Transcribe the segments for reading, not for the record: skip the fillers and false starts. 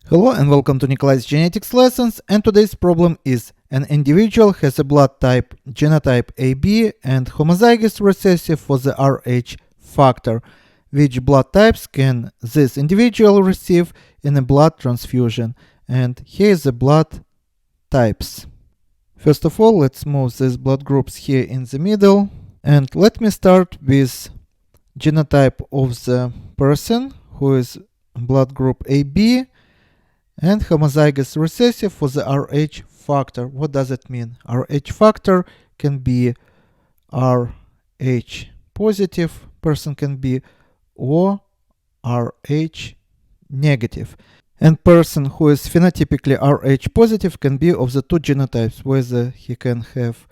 Hello and welcome to Nikolai's genetics lessons, and today's problem is an individual has a blood type genotype AB and homozygous recessive for the Rh factor. Which blood types can this individual receive in a blood transfusion? And here is the blood types. First of all, let's move these blood groups here in the middle, and let me start with genotype of the person who is blood group AB and homozygous recessive for the Rh factor. What does it mean? Rh factor can be Rh positive person can be or Rh negative. And person who is phenotypically Rh positive can be of the two genotypes, whether he can have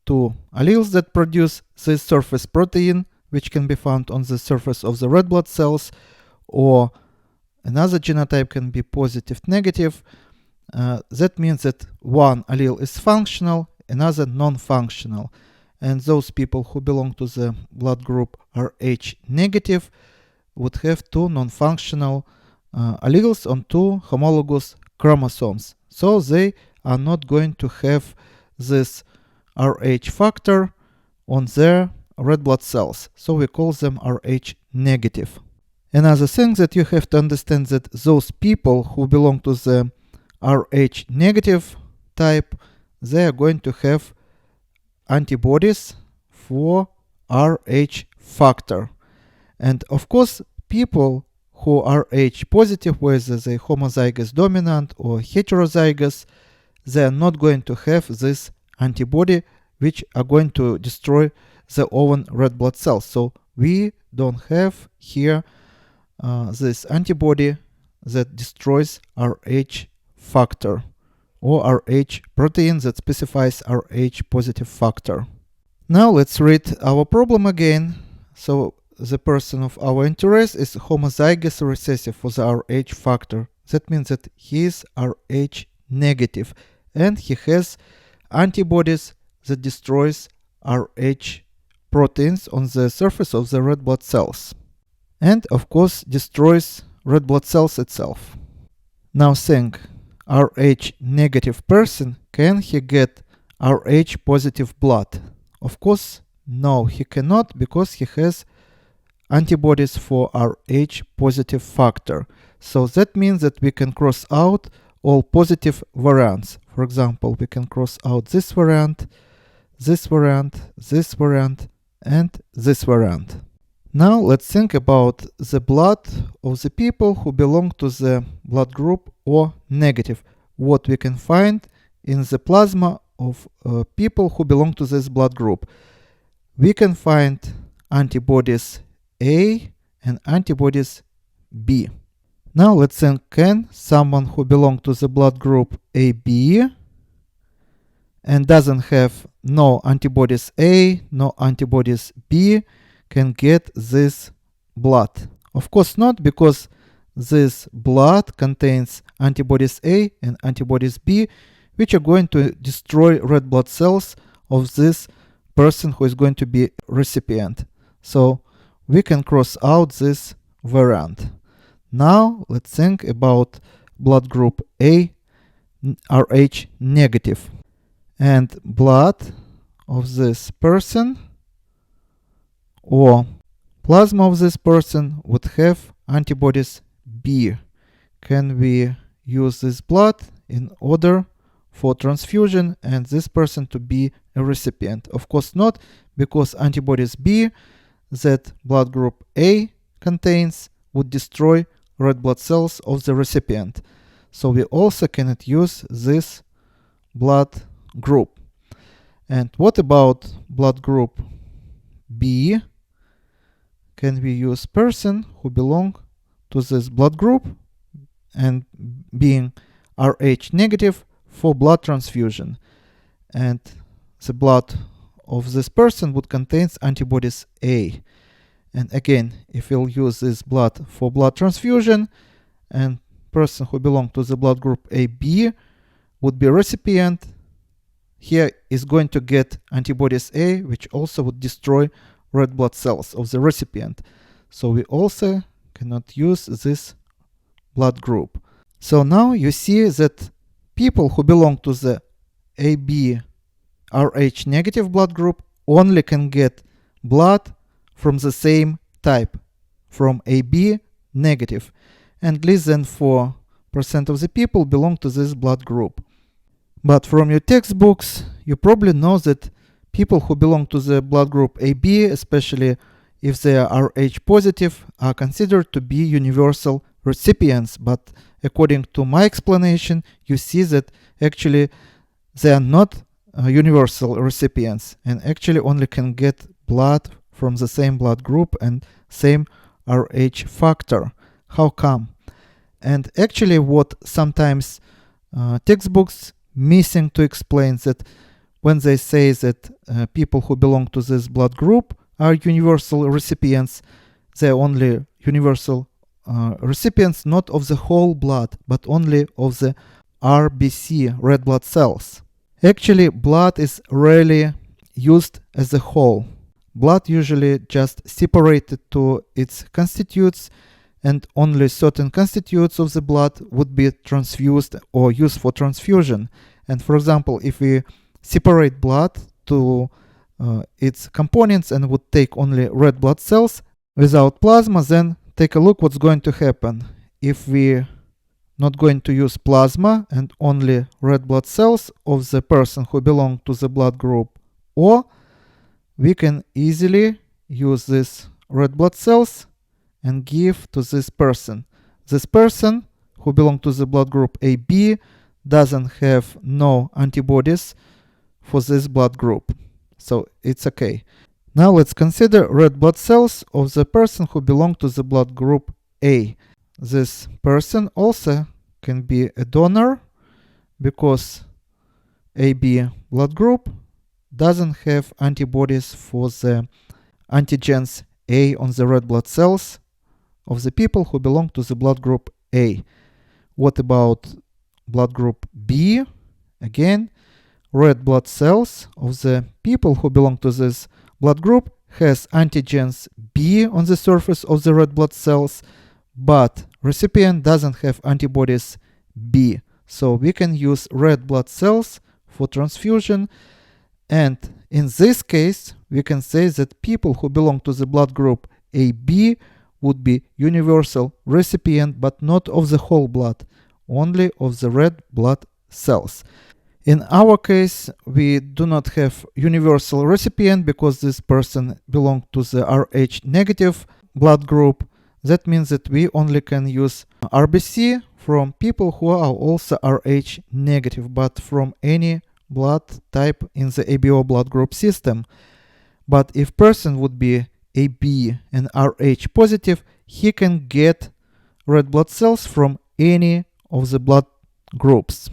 two alleles that produce this surface protein, which can be found on the surface of the red blood cells, or another genotype can be positive negative. That means that one allele is functional, another non-functional. And those people who belong to the blood group Rh negative would have two non-functional alleles on two homologous chromosomes. So they are not going to have this Rh factor on their red blood cells. So we call them Rh negative. Another thing that you have to understand that those people who belong to the Rh negative type, they are going to have antibodies for Rh factor. And of course, people who are Rh positive, whether they homozygous dominant or heterozygous, they are not going to have this antibody which are going to destroy the own red blood cells. So we don't have here this antibody that destroys Rh factor or Rh protein that specifies Rh positive factor. Now let's read our problem again. So the person of our interest is homozygous recessive for the Rh factor. That means that he is Rh negative and he has antibodies that destroys Rh proteins on the surface of the red blood cells, and of course destroys red blood cells itself. Now think, Rh negative person, can he get Rh positive blood? Of course no, he cannot, because he has antibodies for Rh positive factor. So that means that we can cross out all positive variants. For example, we can cross out this variant, this variant, this variant, and this variant. Now let's think about the blood of the people who belong to the blood group O negative. What we can find in the plasma of people who belong to this blood group. We can find antibodies A and antibodies B. Now let's think, can someone who belongs to the blood group AB and doesn't have no antibodies A, no antibodies B, can get this blood? Of course not, because this blood contains antibodies A and antibodies B, which are going to destroy red blood cells of this person who is going to be recipient. So we can cross out this variant. Now let's think about blood group A, Rh negative, and blood of this person or plasma of this person would have antibodies B. Can we use this blood in order for transfusion and this person to be a recipient? Of course not, because antibodies B that blood group A contains would destroy red blood cells of the recipient. So we also cannot use this blood group. And what about blood group B? Can we use person who belong to this blood group and being Rh negative for blood transfusion? And the blood of this person would contain antibodies A. And again, if we'll use this blood for blood transfusion, and person who belong to the blood group AB would be recipient, here is going to get antibodies A, which also would destroy red blood cells of the recipient. So we also cannot use this blood group. So now you see that people who belong to the AB Rh negative blood group only can get blood from the same type, from AB negative, and less than 4% of the people belong to this blood group. But from your textbooks, you probably know that people who belong to the blood group AB, especially if they are Rh positive, are considered to be universal recipients. But according to my explanation, you see that actually they are not universal recipients and actually only can get blood from the same blood group and same Rh factor. How come? And actually what sometimes textbooks missing to explain that when they say that people who belong to this blood group are universal recipients, they're only universal recipients not of the whole blood, but only of the RBC, red blood cells. Actually, blood is rarely used as a whole. Blood usually just separated to its constituents, and only certain constituents of the blood would be transfused or used for transfusion. And for example, if we separate blood to its components and would take only red blood cells without plasma, then take a look what's going to happen. If we not going to use plasma and only red blood cells of the person who belong to the blood group O, we can easily use these red blood cells and give to this person. This person who belong to the blood group AB doesn't have no antibodies for this blood group, so it's okay. Now let's consider red blood cells of the person who belong to the blood group A. This person also can be a donor because AB blood group doesn't have antibodies for the antigens A on the red blood cells of the people who belong to the blood group A. What about blood group B? Again, red blood cells of the people who belong to this blood group has antigens B on the surface of the red blood cells, but recipient doesn't have antibodies B. So we can use red blood cells for transfusion, and in this case we can say that people who belong to the blood group AB would be universal recipient, but not of the whole blood, only of the red blood cells. In our case, we do not have universal recipient because this person belongs to the Rh negative blood group. That means that we only can use RBC from people who are also Rh negative, but from any blood type in the ABO blood group system. But if person would be AB and Rh positive, he can get red blood cells from any of the blood groups.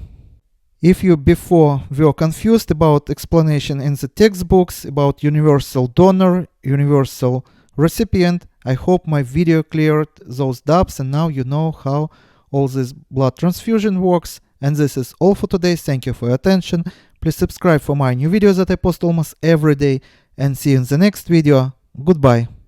If you before were confused about explanation in the textbooks about universal donor, universal recipient, I hope my video cleared those doubts and now you know how all this blood transfusion works. And this is all for today. Thank you for your attention. Please subscribe for my new videos that I post almost every day, and see you in the next video. Goodbye.